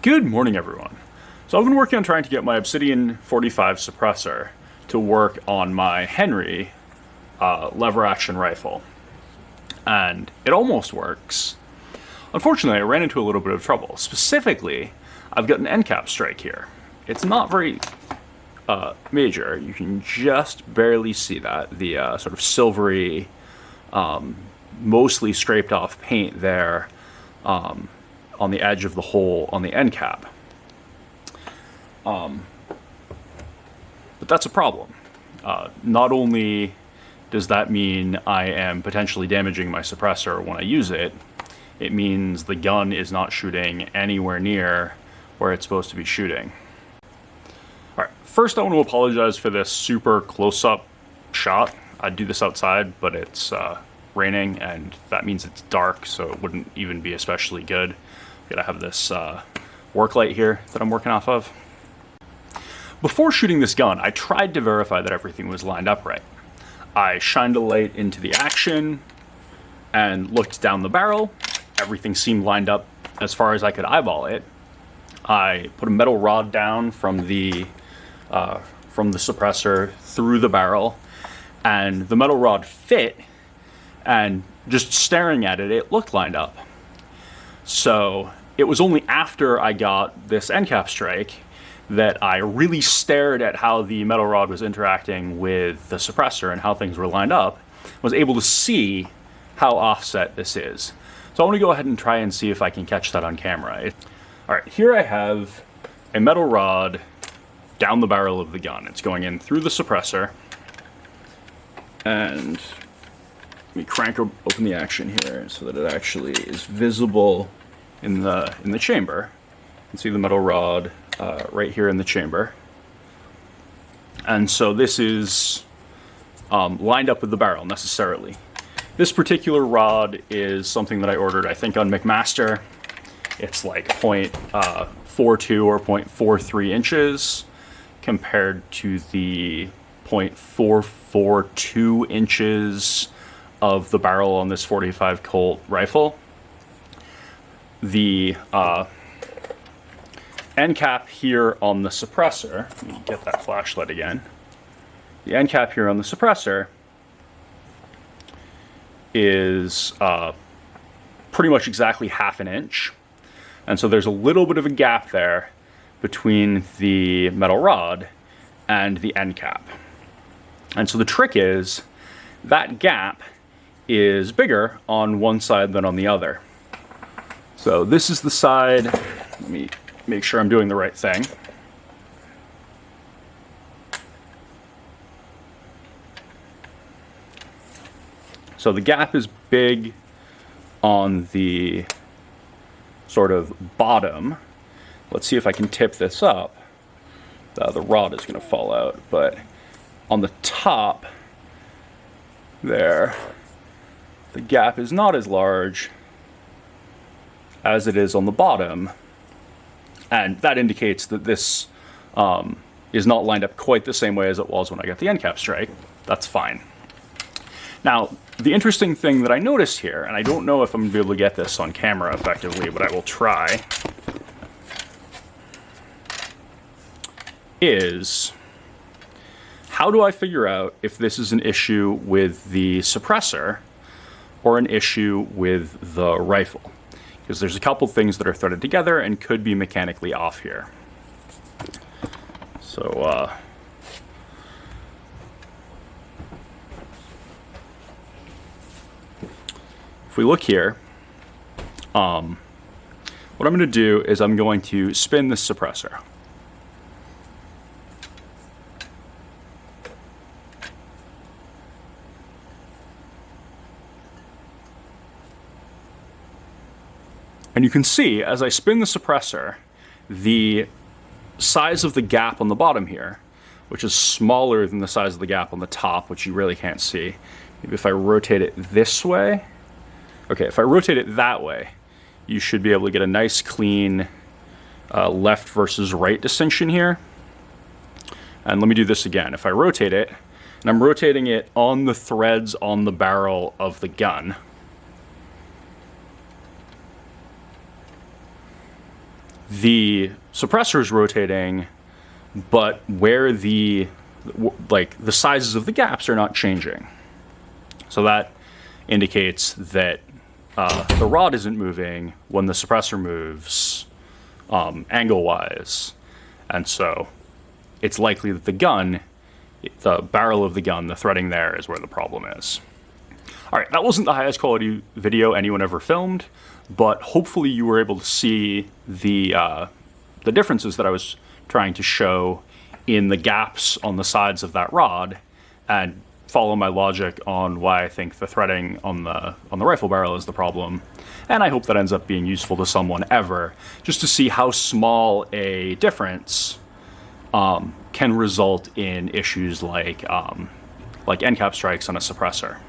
Good morning, everyone. So I've been working on trying to get my Obsidian 45 suppressor to work on my Henry lever action rifle. And it almost works. Unfortunately, I ran into a little bit of trouble. Specifically, I've got an end cap strike here. It's not very major. You can just barely see that. The sort of silvery, mostly scraped off paint there on the edge of the hole on the end cap. But that's a problem. Not only does that mean I am potentially damaging my suppressor when I use it, it means the gun is not shooting anywhere near where it's supposed to be shooting. Alright, first I want to apologize for this super close-up shot. I'd do this outside, but it's raining, and that means it's dark, so it wouldn't even be especially good. I have this work light here that I'm working off of. Before shooting this gun, I tried to verify that everything was lined up right. I shined a light into the action and looked down the barrel. Everything seemed lined up as far as I could eyeball it. I put a metal rod down from the suppressor through the barrel, and the metal rod fit, and just staring at it, it looked lined up. So it was only after I got this end cap strike that I really stared at how the metal rod was interacting with the suppressor and how things were lined up, was able to see how offset this is. So I want to go ahead and try and see if I can catch that on camera. Alright, here I have a metal rod down the barrel of the gun. It's going in through the suppressor, and let me crank open the action here so that it actually is visible in the chamber. You can see the metal rod right here in the chamber. And so this is lined up with the barrel necessarily. This particular rod is something that I ordered, I think, on McMaster. It's like 0.42 or 0.43 inches compared to the 0.442 inches of the barrel on this 45 Colt rifle. The end cap here on the suppressor, let me get that flashlight again. The end cap here on the suppressor is pretty much exactly ½ an inch. And so there's a little bit of a gap there between the metal rod and the end cap. And so the trick is that gap is bigger on one side than on the other. So this is the side, let me make sure I'm doing the right thing. So the gap is big on the sort of bottom. Let's see if I can tip this up. The rod is going to fall out, but on the top there, the gap is not as large as it is on the bottom, and that indicates that this is not lined up quite the same way as it was when I got the end cap strike. That's fine. Now, the interesting thing that I noticed here, and I don't know if I'm going to be able to get this on camera effectively, but I will try, is how do I figure out if this is an issue with the suppressor or an issue with the rifle? Because there's a couple things that are threaded together and could be mechanically off here. So, if we look here, what I'm going to do is I'm going to spin this suppressor. And you can see, as I spin the suppressor, the size of the gap on the bottom here, which is smaller than the size of the gap on the top, which you really can't see. Maybe if I rotate it this way. Okay, if I rotate it that way, you should be able to get a nice clean left versus right distinction here. And let me do this again. If I rotate it, and I'm rotating it on the threads on the barrel of the gun, the suppressor is rotating, but where the sizes of the gaps are not changing. So that indicates that the rod isn't moving when the suppressor moves angle-wise. And so it's likely that the barrel of the gun, the threading there, is where the problem is. All right, that wasn't the highest quality video anyone ever filmed, but hopefully you were able to see the differences that I was trying to show in the gaps on the sides of that rod, and follow my logic on why I think the threading on the rifle barrel is the problem. And I hope that ends up being useful to someone ever, just to see how small a difference can result in issues like end cap strikes on a suppressor.